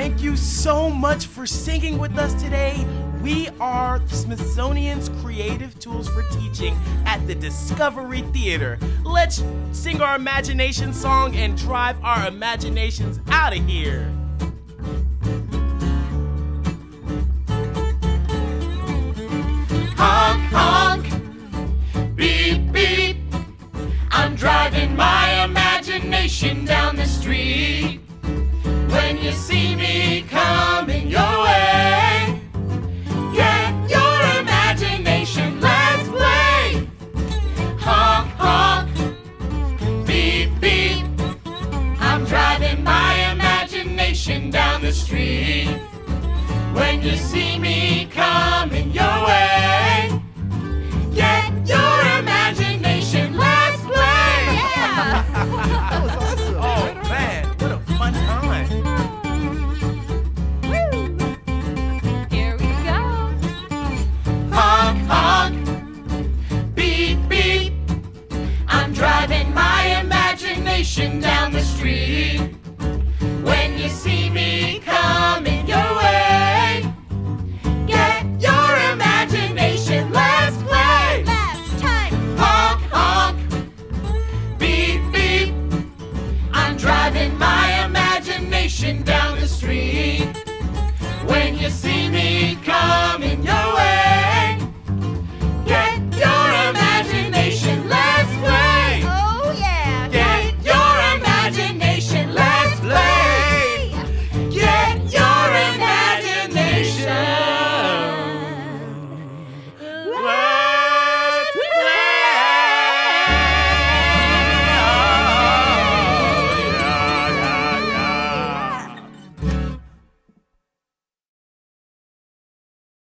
Thank you so much for singing with us today. We are the Smithsonian's Creative Tools for Teaching at the Discovery Theater. Let's sing our imagination song and drive our imaginations out of here. Honk, honk, beep, beep. I'm driving my imagination down the street. When you see me coming your way, get your imagination, let's play. Honk, honk, beep, beep. I'm driving my imagination down the street. When you see me coming your way, get your imagination, let's play. Yeah. That was awesome. Oh, man, what a fun time. Here we go. Honk, honk, beep, beep. I'm driving my imagination down the street. When you see me coming your way, get your imagination, let's play. Last time. Honk, honk, beep, beep. I'm driving my imagination down